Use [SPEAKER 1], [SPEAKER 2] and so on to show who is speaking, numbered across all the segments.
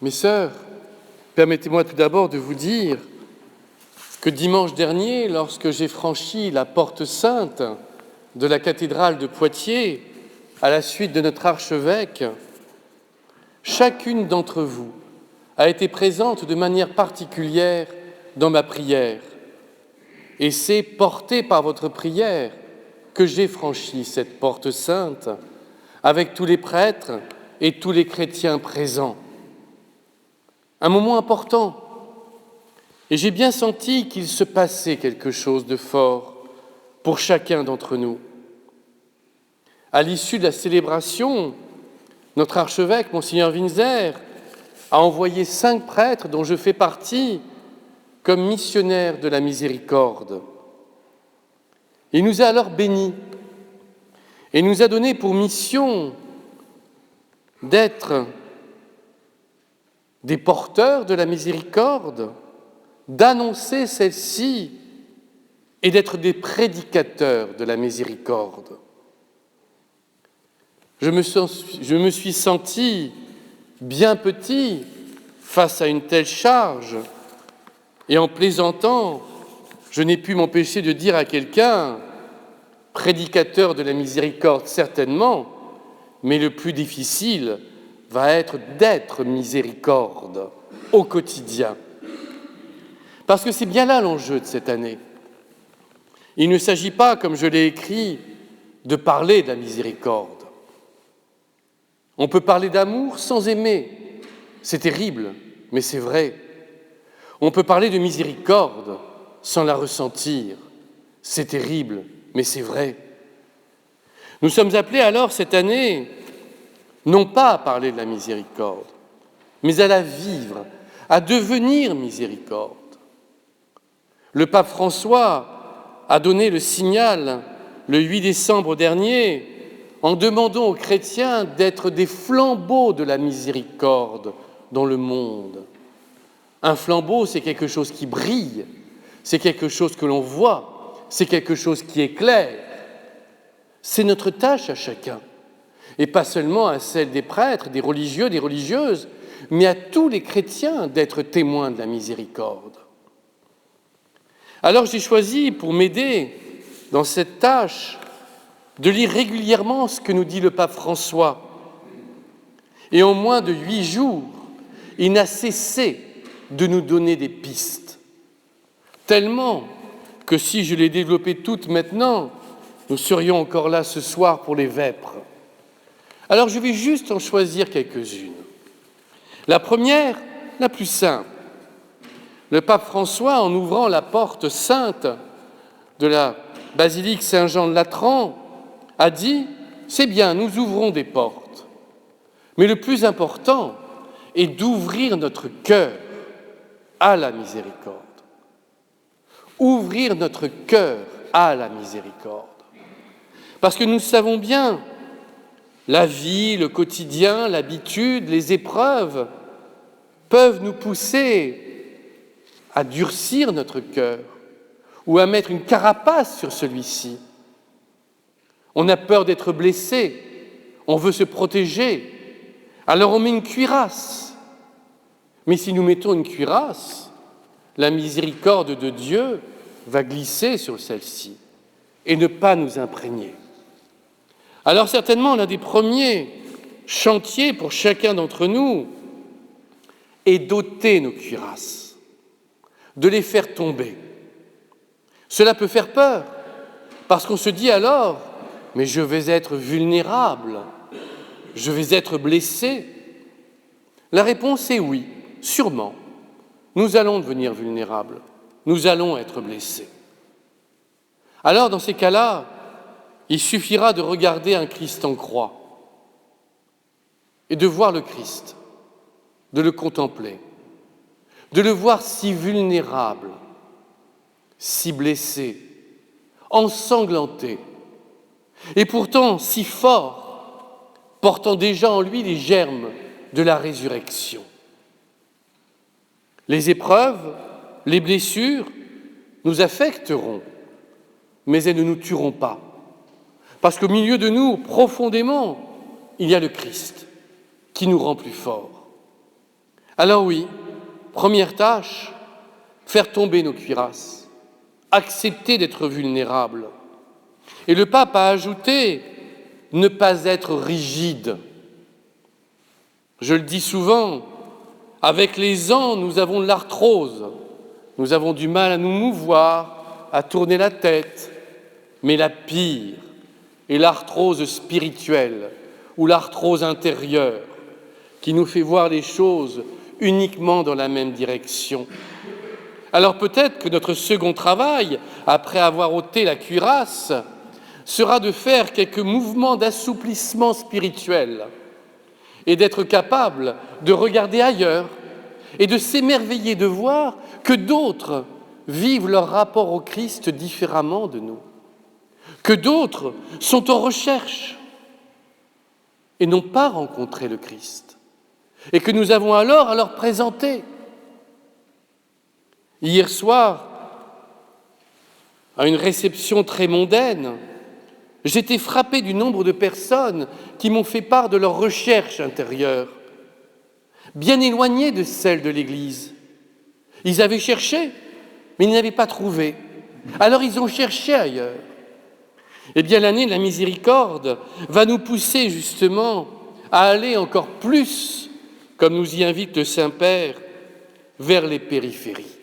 [SPEAKER 1] Mes sœurs, permettez-moi tout d'abord de vous dire que dimanche dernier, lorsque j'ai franchi la porte sainte de la cathédrale de Poitiers, à la suite de notre archevêque, chacune d'entre vous a été présente de manière particulière dans ma prière. Et c'est porté par votre prière que j'ai franchi cette porte sainte avec tous les prêtres et tous les chrétiens présents. Un moment important, et j'ai bien senti qu'il se passait quelque chose de fort pour chacun d'entre nous. À l'issue de la célébration, notre archevêque, Monseigneur Winzer, a envoyé 5 prêtres, dont je fais partie, comme missionnaires de la miséricorde. Il nous a alors bénis et nous a donné pour mission d'être des porteurs de la miséricorde, d'annoncer celle-ci et d'être des prédicateurs de la miséricorde. Je me suis senti bien petit face à une telle charge, et en plaisantant, je n'ai pu m'empêcher de dire à quelqu'un, prédicateur de la miséricorde certainement, mais le plus difficile va être d'être miséricorde au quotidien. Parce que c'est bien là l'enjeu de cette année. Il ne s'agit pas, comme je l'ai écrit, de parler de la miséricorde. On peut parler d'amour sans aimer. C'est terrible, mais c'est vrai. On peut parler de miséricorde sans la ressentir. C'est terrible, mais c'est vrai. Nous sommes appelés alors cette année, non pas à parler de la miséricorde, mais à la vivre, à devenir miséricorde. Le pape François a donné le signal le 8 décembre dernier en demandant aux chrétiens d'être des flambeaux de la miséricorde dans le monde. Un flambeau, c'est quelque chose qui brille, c'est quelque chose que l'on voit, c'est quelque chose qui éclaire. C'est notre tâche à chacun, et pas seulement à celle des prêtres, des religieux, des religieuses, mais à tous les chrétiens d'être témoins de la miséricorde. Alors j'ai choisi, pour m'aider dans cette tâche, de lire régulièrement ce que nous dit le pape François. Et en moins de 8 jours, il n'a cessé de nous donner des pistes. Tellement que si je les développais toutes maintenant, nous serions encore là ce soir pour les vêpres. Alors je vais juste en choisir quelques-unes. La première, la plus simple. Le pape François, en ouvrant la porte sainte de la basilique Saint-Jean de Latran, a dit « C'est bien, nous ouvrons des portes, mais le plus important est d'ouvrir notre cœur à la miséricorde. Ouvrir notre cœur à la miséricorde. Parce que nous savons bien, la vie, le quotidien, l'habitude, les épreuves peuvent nous pousser à durcir notre cœur ou à mettre une carapace sur celui-ci. On a peur d'être blessé, on veut se protéger, alors on met une cuirasse. Mais si nous mettons une cuirasse, la miséricorde de Dieu va glisser sur celle-ci et ne pas nous imprégner. Alors certainement, l'un des premiers chantiers pour chacun d'entre nous est d'ôter nos cuirasses, de les faire tomber. Cela peut faire peur, parce qu'on se dit alors « mais je vais être vulnérable, je vais être blessé ». La réponse est oui, sûrement. Nous allons devenir vulnérables, nous allons être blessés. Alors dans ces cas-là, il suffira de regarder un Christ en croix et de voir le Christ, de le contempler, de le voir si vulnérable, si blessé, ensanglanté, et pourtant si fort, portant déjà en lui les germes de la résurrection. Les épreuves, les blessures nous affecteront, mais elles ne nous tueront pas. Parce qu'au milieu de nous, profondément, il y a le Christ qui nous rend plus forts. Alors oui, première tâche, faire tomber nos cuirasses, accepter d'être vulnérables. Et le pape a ajouté, ne pas être rigide. Je le dis souvent, avec les ans, nous avons de l'arthrose. Nous avons du mal à nous mouvoir, à tourner la tête. Mais la pire est l'arthrose spirituelle ou l'arthrose intérieure qui nous fait voir les choses uniquement dans la même direction. Alors peut-être que notre second travail, après avoir ôté la cuirasse, sera de faire quelques mouvements d'assouplissement spirituel et d'être capable de regarder ailleurs et de s'émerveiller de voir que d'autres vivent leur rapport au Christ différemment de nous, que d'autres sont en recherche et n'ont pas rencontré le Christ, et que nous avons alors à leur présenter. Hier soir, à une réception très mondaine, j'étais frappé du nombre de personnes qui m'ont fait part de leur recherche intérieure, bien éloignée de celle de l'Église. Ils avaient cherché, mais ils n'avaient pas trouvé. Alors ils ont cherché ailleurs. Eh bien, l'année de la miséricorde va nous pousser justement à aller encore plus, comme nous y invite le Saint-Père, vers les périphéries.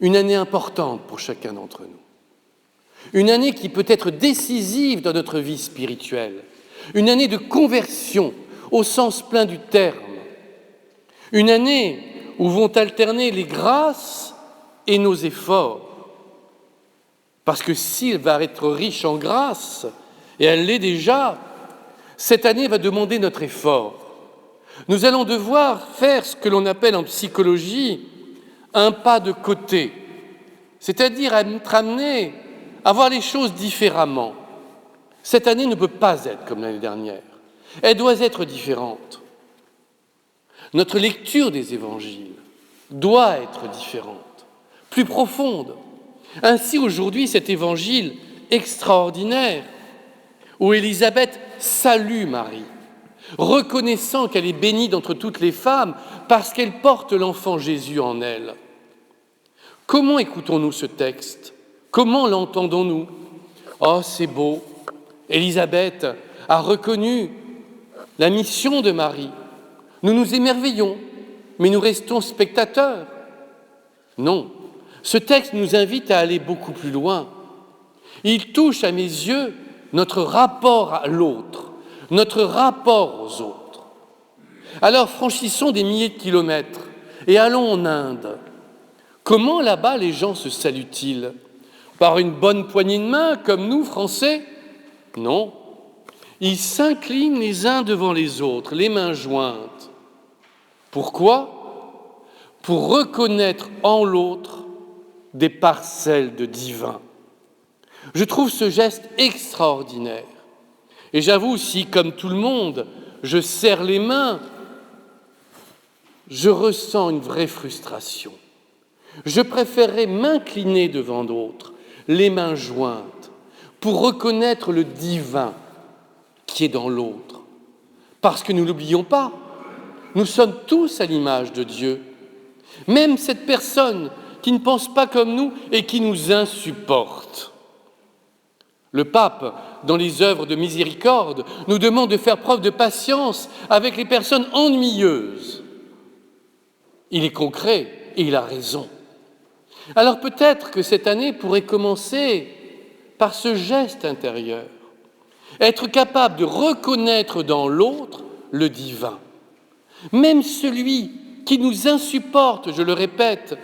[SPEAKER 1] Une année importante pour chacun d'entre nous. Une année qui peut être décisive dans notre vie spirituelle. Une année de conversion au sens plein du terme. Une année où vont alterner les grâces et nos efforts. Parce que s'il va être riche en grâce, et elle l'est déjà, cette année va demander notre effort. Nous allons devoir faire ce que l'on appelle en psychologie un pas de côté, c'est-à-dire être amené à voir les choses différemment. Cette année ne peut pas être comme l'année dernière. Elle doit être différente. Notre lecture des évangiles doit être différente, plus profonde. Ainsi, aujourd'hui, cet évangile extraordinaire où Élisabeth salue Marie, reconnaissant qu'elle est bénie d'entre toutes les femmes parce qu'elle porte l'enfant Jésus en elle. Comment écoutons-nous ce texte ? Comment l'entendons-nous ? Oh, c'est beau, Élisabeth a reconnu la mission de Marie. Nous nous émerveillons, mais nous restons spectateurs. Non, ce texte nous invite à aller beaucoup plus loin. Il touche à mes yeux notre rapport à l'autre, notre rapport aux autres. Alors franchissons des milliers de kilomètres et allons en Inde. Comment là-bas les gens se saluent-ils ? Par une bonne poignée de main, comme nous, Français ? Non. Ils s'inclinent les uns devant les autres, les mains jointes. Pourquoi ? Pour reconnaître en l'autre des parcelles de divin. Je trouve ce geste extraordinaire. Et j'avoue, si, comme tout le monde, je serre les mains, je ressens une vraie frustration. Je préférerais m'incliner devant d'autres, les mains jointes, pour reconnaître le divin qui est dans l'autre. Parce que nous ne l'oublions pas, nous sommes tous à l'image de Dieu. Même cette personne qui ne pense pas comme nous et qui nous insupporte. Le pape, dans les œuvres de miséricorde, nous demande de faire preuve de patience avec les personnes ennuyeuses. Il est concret et il a raison. Alors peut-être que cette année pourrait commencer par ce geste intérieur, être capable de reconnaître dans l'autre le divin. Même celui qui nous insupporte, je le répète,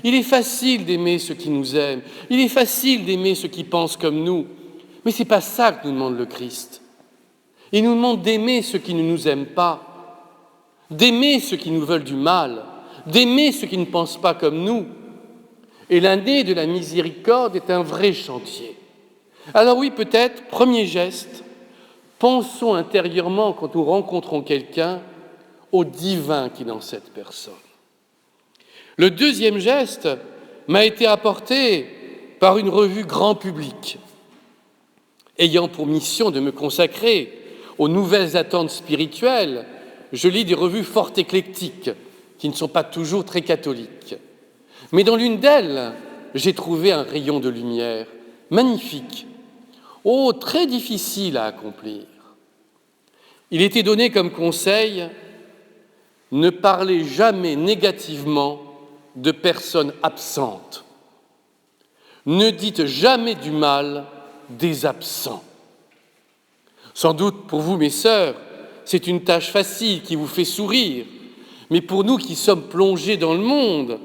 [SPEAKER 1] il est facile d'aimer ceux qui nous aiment, il est facile d'aimer ceux qui pensent comme nous, mais ce n'est pas ça que nous demande le Christ. Il nous demande d'aimer ceux qui ne nous aiment pas, d'aimer ceux qui nous veulent du mal, d'aimer ceux qui ne pensent pas comme nous. Et l'année de la miséricorde est un vrai chantier. Alors oui, peut-être, premier geste, pensons intérieurement, quand nous rencontrons quelqu'un, au divin qui est dans cette personne. Le deuxième geste m'a été apporté par une revue grand public, ayant pour mission de me consacrer aux nouvelles attentes spirituelles je lis des revues fort éclectiques, qui ne sont pas toujours très catholiques. Mais dans l'une d'elles, j'ai trouvé un rayon de lumière magnifique, très difficile à accomplir. Il était donné comme conseil « Ne parlez jamais négativement de personnes absentes. Ne dites jamais du mal des absents. » Sans doute pour vous, mes sœurs, c'est une tâche facile qui vous fait sourire, mais pour nous qui sommes plongés dans le monde,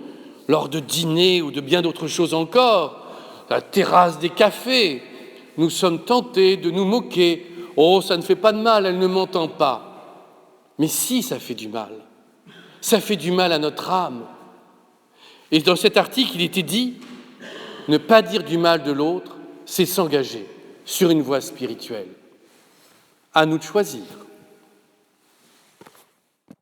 [SPEAKER 1] lors de dîners ou de bien d'autres choses encore, la terrasse des cafés, nous sommes tentés de nous moquer. « Oh, ça ne fait pas de mal, elle ne m'entend pas. » Mais si, ça fait du mal. Ça fait du mal à notre âme. Et dans cet article, il était dit, ne pas dire du mal de l'autre, c'est s'engager sur une voie spirituelle. À nous de choisir.